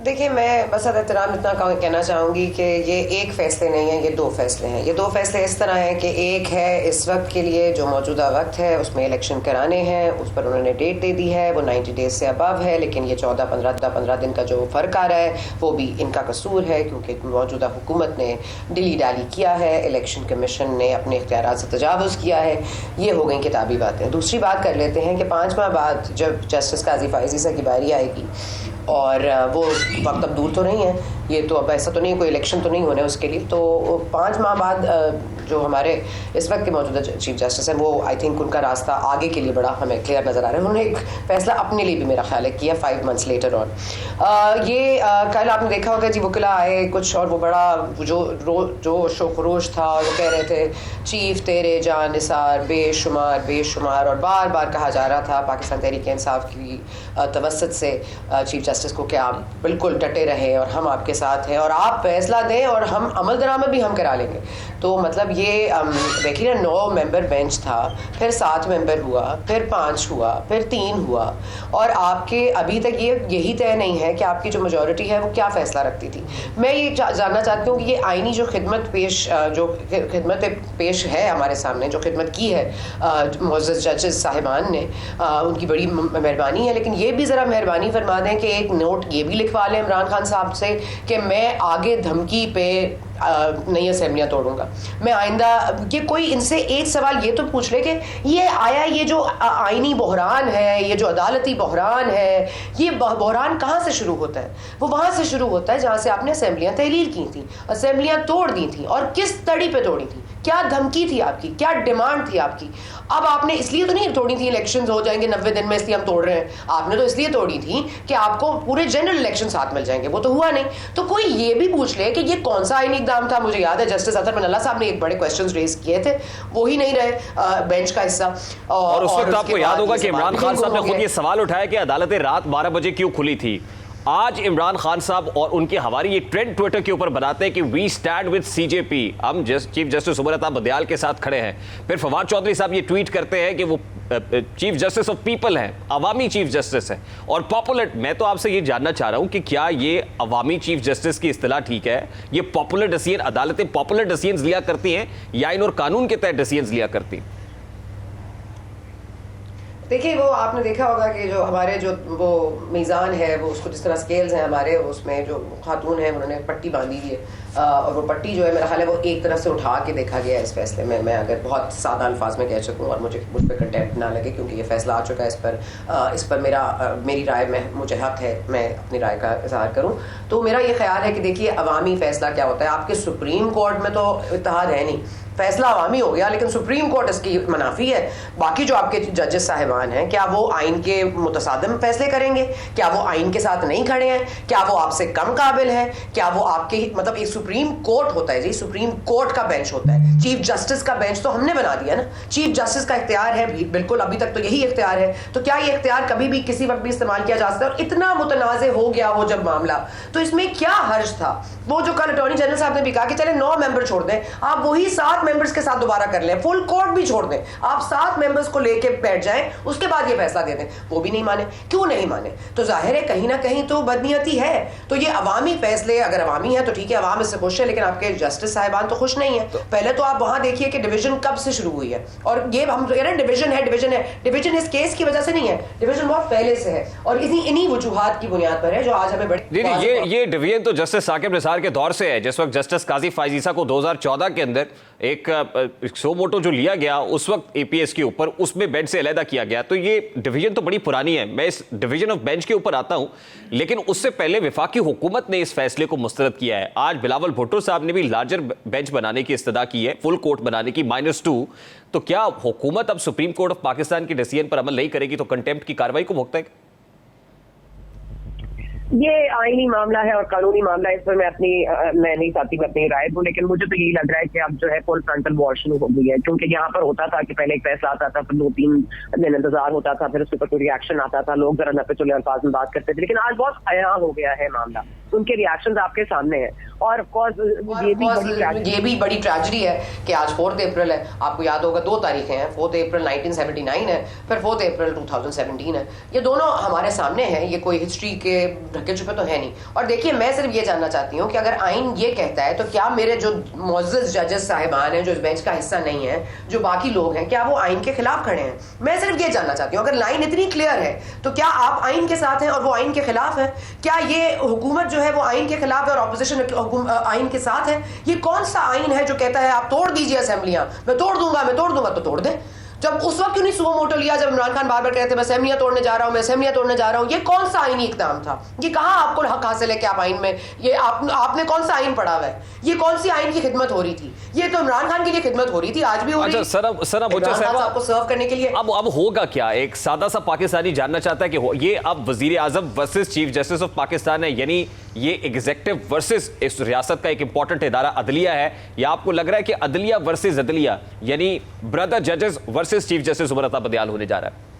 देखिए, मैं बस एहतराम इतना कहना चाहूँगी कि ये एक फ़ैसले नहीं है, ये दो फ़ैसले हैं। ये दो फ़ैसले इस तरह हैं कि एक है इस वक्त के लिए जो मौजूदा वक्त है उसमें इलेक्शन कराने हैं, उस पर उन्होंने डेट दे दी है, वो 90 डेज़ से अबव है, लेकिन ये 14-15 दिन का जो फ़र्क आ रहा है वो भी इनका कसूर है, क्योंकि मौजूदा हुकूमत ने डिली डाली किया है, इलेक्शन कमीशन ने अपने इख्तियारात से तजावुज़ किया है। ये हो गई किताबी बातें। दूसरी बात कर लेते हैं कि 5 माह बाद जब जस्टिस काजी फ़ाइज़ ईसा की बारी आएगी, और वो वक्त अब दूर तो नहीं है, ये तो अब ऐसा तो नहीं, कोई इलेक्शन तो नहीं होने उसके लिए, तो 5 माह बाद जो हमारे इस वक्त के मौजूदा चीफ जस्टिस हैं, वो आई थिंक उनका रास्ता आगे के लिए बड़ा हमें क्लियर नज़र आ रहा है। उन्होंने एक फ़ैसला अपने लिए भी मेरा ख्याल है किया 5 मंथ्स लेटर ऑन। कल आपने देखा होगा जी, वकीला आए कुछ और वो बड़ा जो शोखरोश था, और वो कह रहे थे चीफ तेरे जान निसार बेशुमार बेशुमार, और बार बार कहा जा रहा था पाकिस्तान तहरीक इंसाफ की तवस्सुत से चीफ जस्टिस को कि आप बिल्कुल डटे रहे और हम आपके साथ हैं और आप फैसला दें और हम अमल दरामद भी हम करा लेंगे। तो मतलब ये देखिए ना, 9 मेंबर बेंच था, फिर 7 मेंबर हुआ, फिर 5 हुआ, फिर 3 हुआ, और आपके अभी तक यही तय नहीं है कि आपकी जो मेजॉरिटी है वो क्या फैसला रखती थी। मैं ये जानना चाहती हूँ कि ये आईनी जो खिदमत पेश है हमारे सामने, जो खिदमत की है मुअज़्ज़ज़ जजेस साहिबान ने, उनकी बड़ी मेहरबानी है, लेकिन ये भी ज़रा मेहरबानी फरमा दें कि एक नोट ये भी लिखवा लें इमरान खान साहब से कि मैं आगे धमकी पे नई असेंबलियाँ तोड़ूंगा। मैं आइंदा ये कोई इनसे एक सवाल ये तो पूछ ले कि ये आया, ये जो आईनी बहरान है, ये जो अदालती बहरान है, ये बहरान कहाँ से शुरू होता है? वो वहाँ से शुरू होता है जहाँ से आपने असेंबलियाँ तहलील की थी, असेंबलियाँ तोड़ दी थी, और किस तड़ी पे तोड़ी थी, क्या धमकी थी आपकी, क्या डिमांड थी आपकी। अब आपने इसलिए तो नहीं तोड़ी थी इलेक्शंस हो जाएंगे 90 दिन में इसलिए हम तोड़ रहे हैं, आपने तो इसलिए तोड़ी थी कि आपको पूरे जनरल इलेक्शन साथ मिल जाएंगे, वो तो हुआ नहीं। तो कोई ये भी पूछ ले कि ये कौन सा आईनी इक़दाम था। मुझे याद है जस्टिस अतर मनल्ला साहब ने एक बड़े क्वेश्चंस रेज किए थे, वो ही नहीं रहे बेंच का हिस्सा। और उस वक्त आपको याद होगा कि इमरान खान साहब ने खुद ये सवाल उठाया कि अदालतें रात 12 बजे क्यों खुली थी। आज इमरान खान साहब और उनके हवारी ये ट्रेंड ट्विटर के ऊपर बनाते हैं कि वी स्टैंड विद सीजेपी, हम चीफ जस्टिस उमर अता बदियाल के साथ खड़े हैं। फिर फवाद चौधरी साहब ये ट्वीट करते हैं कि वो चीफ जस्टिस ऑफ पीपल हैं, अवामी चीफ जस्टिस है और पॉपुलर। मैं तो आपसे ये जानना चाह रहा हूं कि क्या ये अवामी चीफ जस्टिस की इस्तिलाह ठीक है? ये पॉपुलर डिसीजन, अदालतें पॉपुलर डिसीजन लिया करती हैं या इन और कानून के तहत डिसीजन लिया करती हैं? देखिए, वो आपने देखा होगा कि जो हमारे जो वो मीज़ान है, वो उसको जिस तरह स्केल्स हैं हमारे, उसमें जो खातून है उन्होंने पट्टी बांधी हुई है, और वो पट्टी जो है मेरा ख्याल है वो एक तरफ से उठा के देखा गया है इस फैसले में। मैं अगर बहुत सादा अल्फाज में कह सकूँ और मुझ पर कंटेम्प्ट ना लगे, क्योंकि ये फैसला आ चुका है, इस पर मेरी राय में मुझे हक है मैं अपनी राय का इजहार करूँ। तो मेरा ये ख्याल है कि देखिए, अवामी फैसला क्या होता है, आपके सुप्रीम कोर्ट में तो इत्तेहाद है नहीं, फैसला अवामी हो गया, लेकिन सुप्रीम कोर्ट इसकी मनाफी है। बाकी जो आपके जजेस साहिबान हैं, क्या वो आइन के मुतसादिम फैसले करेंगे? क्या वो आइन के साथ नहीं खड़े हैं? क्या वो आपसे कम काबिल है? क्या वो आपके मतलब एक सुप्रीम कोर्ट होता है जी, सुप्रीम कोर्ट का बेंच होता है, चीफ जस्टिस का बेंच तो हमने बना दिया ना। चीफ जस्टिस का इख्तियार है बिल्कुल, अभी तक तो यही इख्तियार है, तो क्या ये इख्तियार कभी भी किसी वक्त भी इस्तेमाल किया जा सकता है? और इतना मुतनाज़े हो गया वो जब मामला, तो इसमें क्या हर्ज था? वो जो कल अटॉर्नी जनरल साहब ने भी कहा कि चले 9 मेंबर छोड़ दें, आप वही 7 मेंबर्स के साथ दोबारा कर लें, फुल कोर्ट भी छोड़ दें, आप 7 मेंबर्स को लेके बैठ जाएं, उसके बाद ये फैसला दे दें। वो भी नहीं माने। क्यों नहीं माने? तो जाहिर है कहीं ना कहीं तो बदनीयती है। तो ये अवामी फैसले अगर अवामी है तो ठीक है, अवाम इससे खुश है, लेकिन आपके जस्टिस साहिबान तो खुश नहीं है। पहले तो आप वहां देखिए कि डिवीजन कब से शुरू हुई है, और ये हम कह रहे हैं डिवीजन इस केस की वजह से नहीं है, डिवीजन बहुत पहले से है, और इन्हीं वजूहात की बुनियाद पर है जो आज हमें बड़ी ये डिवीजन तो जस्टिस साकिब निसार के दौर से है, जिस वक्त जस्टिस काजी फ़ाइज़ ईसा को 2014 के अंदर एक सो मोटो जो लिया गया उस वक्त एपीएस के ऊपर, उसमें बेंच से अलहदा किया गया। तो ये डिवीजन तो बड़ी पुरानी है, मैं इस डिवीजन ऑफ बेंच के ऊपर आता हूं, लेकिन उससे पहले वफाकी हुकूमत ने इस फैसले को मुस्तरद किया है। आज बिलावल भुट्टो साहब ने भी लार्जर बेंच बनाने की इस्तदा की है, फुल कोर्ट बनाने की -2। तो क्या हुकूमत अब सुप्रीम कोर्ट ऑफ पाकिस्तान के डिसीजन पर अमल नहीं करेगी तो कंटेम्प्ट की कार्रवाई को मुख्तक? ये आईनी मामला है और कानूनी मामला है, इस पर मैं नहीं चाहती मैं अपनी राय दूं, लेकिन मुझे तो यही लग रहा है कि अब जो है फुल फ्रंटल वॉर शुरू हो गई है। क्योंकि यहाँ पर होता था कि पहले एक फैसला आता था, फिर 2-3 दिन इंतजार होता था, फिर उसके ऊपर कोई रिएक्शन आता था, लोग जरा नपे चुले अल्फाज में बात करते थे, लेकिन आज बहुत आया हो गया है मामला। उनके रिएक्शंस आपके सामने हैं। और ऑफ कोर्स ये भी बड़ी ट्रेजेडी है कि आज 4 अप्रैल है। आपको याद होगा 2 तारीखें हैं, 4 अप्रैल 1979 है, फिर 4 अप्रैल 2017 है। ये दोनों हमारे सामने हैं, ये कोई हिस्ट्री के ढके छुपे तो है नहीं। और देखिए, मैं सिर्फ ये जानना चाहती हूँ कि अगर आइन ये कहता है तो क्या मेरे जो मुअज़्ज़ज़ जजेस साहिबान हैं जो इस बेंच का हिस्सा नहीं है, जो बाकी लोग हैं, क्या वो आइन के खिलाफ खड़े हैं? मैं सिर्फ ये जानना चाहती हूँ। अगर लाइन इतनी क्लियर है तो क्या आप आइन के साथ हैं और वो आइन के खिलाफ है? क्या ये हुकूमत जो है वो आइन के खिलाफ है और ऑपोजिशन आइन के साथ है? ये कौन सा आइन है जो कहता है आप तोड़ दीजिए असेंबलियां? मैं तोड़ दूंगा तो तोड़ दे। जब उस वक्त क्यों नहीं सुओ मोटो लिया जब इमरान खान बार बार कहते थे मैं असेंबलियां तोड़ने जा रहा हूं? ये कौन सा आईनी इक़दाम था? ये कहां आपको हक हासिल है कि आप आइन में ये आपने कौन सा आइन पढ़ा हुआ है? ये कौन सी आइन की खिदमत हो रही थी? ये तो इमरान खान के लिए खिदमत हो रही थी, आज भी हो रही है। सर आपको सर्व करने के लिए अब होगा क्या? एक सादा सा पाकिस्तानी जानना चाहता है कि ये अब वजीर आजम versus chief justice of Pakistan है, यानी ये एग्जीक्यूटिव वर्सेस इस रियासत का एक इंपॉर्टेंट इदारा अदलिया है, या आपको लग रहा है कि अदलिया वर्सेस अदलिया यानी ब्रदर जजेस versus chief justice Umar Ata बदियाल होने जा रहा है?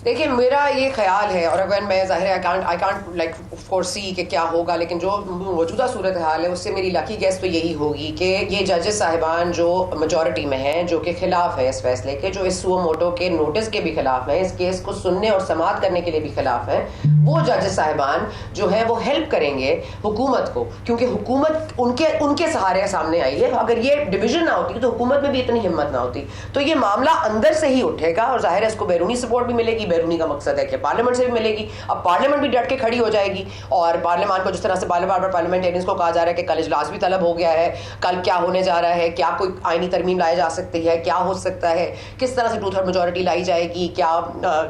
देखिए, मेरा ये ख्याल है, और अगर मैं ज़ाहिर है आई कांट लाइक फोरसी कि क्या होगा, लेकिन जो मौजूदा सूरत हाल है उससे मेरी लकी गेस तो यही होगी कि ये जजेस साहिबान जो मेजॉरिटी में हैं, जो कि खिलाफ है इस फैसले के, जो इस सुओ मोटो के नोटिस के भी खिलाफ है, इस केस को सुनने और समाअत करने के लिए भी खिलाफ है, वो जजेस साहिबान जो है वो हेल्प करेंगे हुकूमत को, क्योंकि हुकूमत उनके सहारे सामने आई है। अगर ये डिवीजन ना होती तो हुकूमत में भी इतनी हिम्मत ना होती। तो ये मामला अंदर से ही उठेगा और जाहिर है इसको बैरूनी सपोर्ट भी मिलेगी। बैरूनी का मकसद है कि पार्लियामेंट से भी मिलेगी। अब पार्लियामेंट भी डट के खड़ी हो जाएगी और पार्लियामेंट को जिस तरह से बार बार पार्लियामेंटेरियंस को कहा जा रहा है कि कल इजलास भी तलब हो गया है, कल क्या होने जा रहा है, क्या कोई आईनी तरमीम लाई जा सकती है, क्या हो सकता है, किस तरह से 2/3 मेजॉरिटी लाई जाएगी, क्या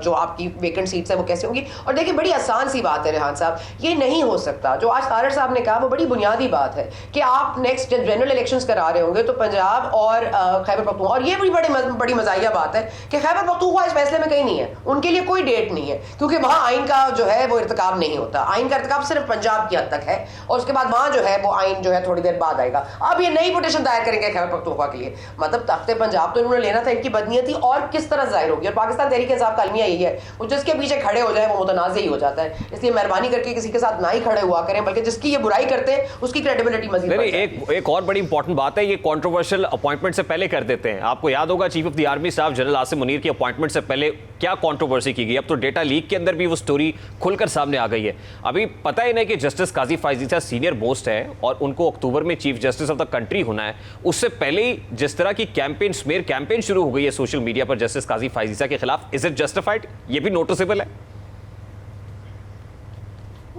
जो आपकी वेकेंट सीट्स है वो कैसे होंगी। और देखिए, बड़ी आसान सी बात है रेहान साहब, ये नहीं हो सकता जो आज तारड़ साहब ने कहा वो बड़ी बुनियादी बात है कि आप नेक्स्ट जनरल इलेक्शंस करा रहे होंगे तो पंजाब और खैबर पख्तूनख्वा, और ये बड़ी मजाहिया बात है कि खैबर पख्तूनख्वा इस फैसले में कहीं नहीं है, उनके लिए कोई डेट नहीं है, क्योंकि वहां आइन का जो है वो इर्तिकाब नहीं होता। आइन का इर्तिकाब सिर्फ पंजाब की हद तक है और उसके बाद वहां जो है वो आइन जो है थोड़ी देर बाद आएगा। अब ये नई पिटीशन दायर करेंगे खैबर पख्तूनख्वा के लिए, मतलब तख्ते पंजाब तो इन्होंने लेना था, इनकी बदनीयती और किस तरह जाहिर होगी। और पाकिस्तान तहरीक इंसाफ का अलमिया यही है, वो जिसके पीछे खड़े हो जाए वो मुतनाज़ ही हो जाता है। इसलिए मेहरबानी करके किसी के साथ ना ही खड़े हुआ करें, बल्कि जिसकी ये बुराई करते हैं उसकी क्रेडिबिलिटी मजीद। एक और बड़ी इंपॉर्टेंट बात है, ये कंट्रोवर्शियल अपॉइंटमेंट से पहले कर देते हैं। आपको याद होगा chief of the army staff general Asim Munir की अपॉइंटमेंट से पहले क्या कंट्रोवर्सी की गई। अब तो डेटा लीक के अंदर भी वो स्टोरी खुलकर सामने आ गई है। अभी पता ही नहीं कि जस्टिस काजी फायजी साहब सीनियर मोस्ट है और उनको अक्टूबर में chief justice of the country होना है। उससे पहले ही जिस तरह की कैंपेन, स्मेयर कैंपेन शुरू हो गई है सोशल मीडिया पर जस्टिस काजी फायजी साहब के खिलाफ, इज इट जस्टिफाइड? ये भी नोटिसेबल है।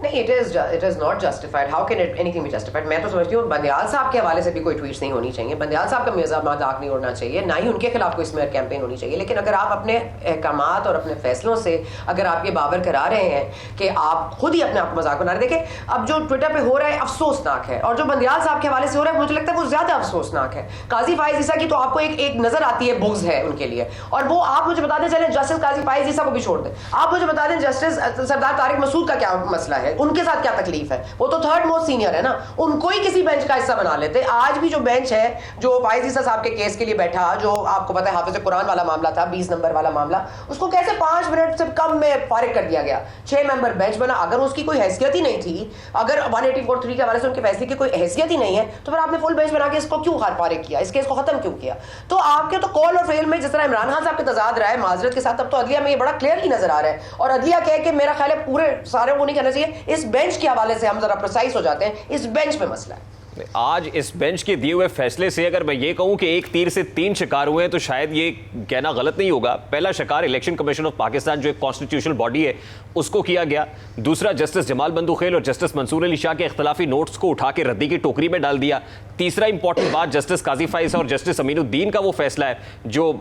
नहीं, it is not justified. How can anything be justified? मैं तो समझती हूँ बंदियाल साहब के हवाले से भी कोई ट्वीट्स नहीं होनी चाहिए, बंदियाल साहब का मजाक नहीं उड़ना चाहिए, ना ही उनके खिलाफ कोई स्मेयर कैंपेन होनी चाहिए। लेकिन अगर आप अपने अहकामात और अपने फैसलों से अगर आप ये बावर करा रहे हैं कि आप खुद ही अपने आप मजाक बना रहे, देखें अब जो ट्विटर पे हो रहा है अफसोसनाक है, और जो बंदियाल साहब के हवाले से हो रहा है मुझे लगता है वो ज्यादा अफसोसनाक है। काजी फायज ईसा की तो आपको एक नजर आती है, बुग्ज है उनके लिए, और वो आप मुझे बता दें, चले जस्टिस काजी फायज ईसा को भी छोड़ दें, आप मुझे बता दें जस्टिस सरदार तारिक मसूद का क्या मसला है, उनके साथ क्या तकलीफ है? वो तो थर्ड मोस्ट सीनियर है ना, उनको ही किसी बेंच का हिस्सा बना लेते। आज भी जो बेंच है जो फायज ईसा साहब के केस के लिए बैठा, जो आपको पता है हाफिज कुरान वाला मामला था, 20 नंबर वाला मामला, उसको कैसे 5 मिनट से कम में फारिग कर दिया गया। 6 मेंबर बेंच बना। अगर उसकी कोई हैसियत ही नहीं थी, अगर 184(3) के हवाले से उनके फैसले की कोई हैसियत ही नहीं है, तो फिर आपने फुल बेंच बना के इसको क्यों फारिग किया, इस केस को खत्म क्यों किया? तो आपके तो कॉल और फेल में जिस तरह इमरान खान साहब के तजाद रहा है माजरत के साथ, तब तो अदलिया में ये बड़ा क्लियरली नजर आ रहा है। और अदलिया कह के मेरा ख्याल है पूरे सारे को नहीं कहना चाहिए, इस बेंच के हवाले से हम जरा प्रिसाइज हो जाते हैं, इस बेंच पे मसला है। आज इस बेंच के दिए हुए फैसले से अगर मैं ये कहूं कि एक तीर से 3 शिकार हुए हैं तो शायद ये कहना गलत नहीं होगा। पहला शिकार इलेक्शन कमीशन ऑफ पाकिस्तान जो एक कॉन्स्टिट्यूशनल बॉडी है उसको किया गया। दूसरा जस्टिस जमाल बंदूखेल और जस्टिस मंसूर अली शाह के इख्तलाफी नोट्स को उठा के रद्दी की टोकरी में डाल दिया। तीसरा इंपॉर्टेंट बात जस्टिस काजी फायज और जस्टिस अमीनुद्दीन का वो फैसला है जो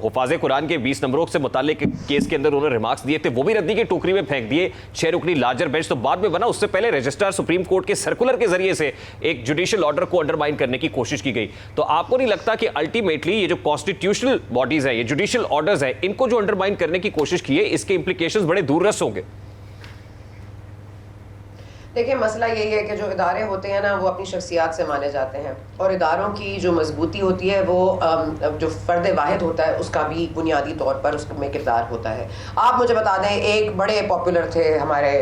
हुफाज़े कुरान के 20 नंबरों से मुताल्लिक केस के अंदर उन्होंने रिमार्क्स दिए थे, वो भी रद्दी की टोकरी में फेंक दिए। 6 रुकनी लार्जर बेंच तो बाद में बना, उससे पहले रजिस्ट्रार सुप्रीम कोर्ट के सर्कुलर के जरिए से एक जुडिशियल ऑर्डर को अंडरमाइन करने की कोशिश की गई। तो आपको नहीं लगता कि अल्टीमेटली ये जो कॉन्स्टिट्यूशनल बॉडीज है, ये जुडिशियल ऑर्डर्स है, इनको जो अंडरमाइन करने की कोशिश की है, इसके इंप्लीकेशंस बड़े दूररस होंगे? देखिए, मसला यही है कि जो इदारे होते हैं ना वो अपनी शख्सियात से माने जाते हैं, और इदारों की जो मजबूती होती है वो जो फ़र्द वाहिद होता है उसका भी बुनियादी तौर पर उसमें किरदार होता है। आप मुझे बता दें, एक बड़े पॉपुलर थे हमारे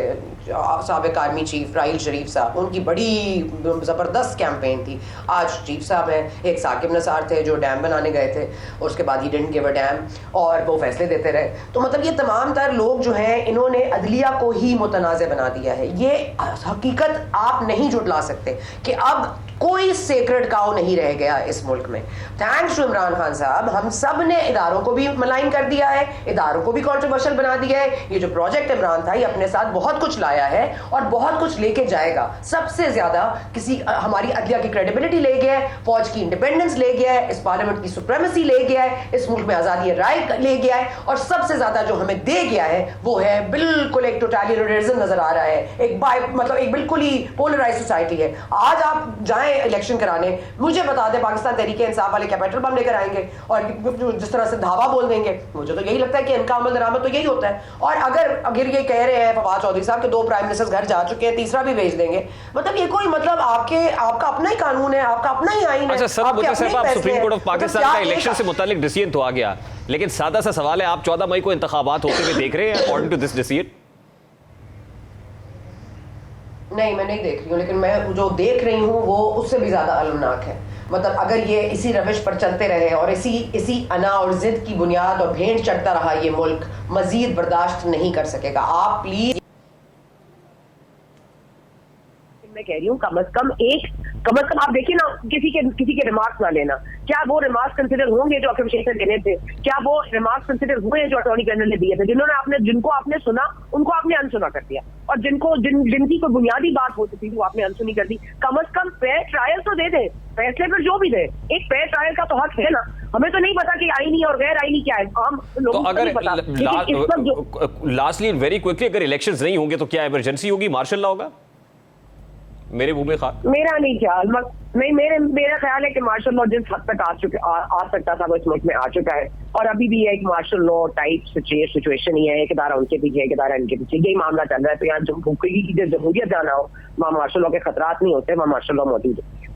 साबिक आर्मी चीफ राहिल शरीफ साहब, उनकी बड़ी ज़बरदस्त कैंपेन थी। आज चीफ साहब हैं, एक साकिब नसार थे जो डैम बनाने गए थे और उसके बाद he didn't give a dam, और वो फैसले देते रहे। तो मतलब ये तमाम तर लोग जो हैं इन्होंने अदलिया को ही मुतनाज़ बना दिया है। ये हकीकत आप नहीं जुटला सकते कि अब कोई सेक्रेड काउ नहीं रह गया इस मुल्क में। थैंक्स टू इमरान खान साहब, हम सब ने इदारों को भी मलाइन कर दिया है, इदारों को भी कॉन्ट्रोवर्शियल बना दिया है। ये जो प्रोजेक्ट इमरान था ये अपने साथ बहुत कुछ लाया है और बहुत कुछ लेके जाएगा। सबसे ज्यादा हमारी अदलिया की क्रेडिबिलिटी ले गया है, फौज की इंडिपेंडेंस ले गया है, इस पार्लियामेंट की सुप्रीमेसी ले गया है, इस मुल्क में आजादी राय ले गया है, और सबसे ज्यादा जो हमें दे गया है वो है बिल्कुल एक टोटलिटेरियनिज्म नजर आ रहा है, एक बिल्कुल ही पोलराइज सोसाइटी है। आज आप जाएं इलेक्शन कराने, मुझे बता दे पाकिस्तान तहरीके इंसाफ वाले क्या पेट्रोल पंप लेकर आएंगे और जिस तरह से धावा बोल देंगे, मुझे तो यही लगता है कि इनका अमल दरामद तो यही होता है। और अगर ये कह रहे हैं फवाद चौधरी साहब के 2 प्राइम मिनिस्टर्स घर जा चुके हैं, तीसरा भी भेज देंगे, मतलब ये कोई मतलब आपका अपना ही कानून है, आपका अपना ही आईन है। अच्छा सर, आप सुप्रीम कोर्ट ऑफ पाकिस्तान का इलेक्शन से मुतालिक डिसीजन तो आ गया, लेकिन सादा सा सवाल है, आप 14 मई को इंतखाबात होते हुए देख रहे हैं अकॉर्डिंग टू दिस डिसीजन? नहीं, मैं नहीं देख रही हूँ, लेकिन मैं जो देख रही हूँ वो उससे भी ज्यादा अलमनाक है। मतलब अगर ये इसी रविश पर चलते रहे और इसी अना और जिद की बुनियाद और भेंट चढ़ता रहा, ये मुल्क मजीद बर्दाश्त नहीं कर सकेगा। आप प्लीज, मैं कह रही हूँ कम से कम आप देखिए ना, किसी के रिमार्क्स ना लेना। क्या वो रिमार्क्स कंसिडर होंगे जो अकीम शेख ने देने थे? क्या वो रिमार्क्स कंसिडर हुए हैं जो अटॉर्नी जनरल ने दिए थे? जिनको आपने सुना उनको आपने अनसुना कर दिया, और जिनकी कोई बुनियादी बात हो सकती थी वो आपने अनसुनी कर दी। कम से कम फेयर ट्रायल तो दे दे, फैसले पर जो भी दे, एक फेयर ट्रायल का तो हक है ना। हमें तो नहीं पता कि आईनी और गैर आईनी क्या है, हम लोगों को नहीं पता। लास्टली वेरी क्विकली, अगर इलेक्शंस नहीं होंगे तो क्या इमरजेंसी होगी, मार्शल लॉ होगा? मेरे मुंह में खा मेरा नहीं ख्याल, नहीं मेरा ख्याल है कि मार्शल लॉ जिस हद तक आ सकता था वो इस मुल्क में आ चुका है, और अभी भी एक मार्शल लॉ टाइप सिचुएशन ही है। एक इदारा उनके पीछे, एक इदारा इनके पीछे, यही मामला चल रहा है। तो यहाँ जमहूरियत जाना हो, वहाँ मार्शल लॉ के खतरात नहीं होते, वहाँ मार्शल लॉ मौजूद है।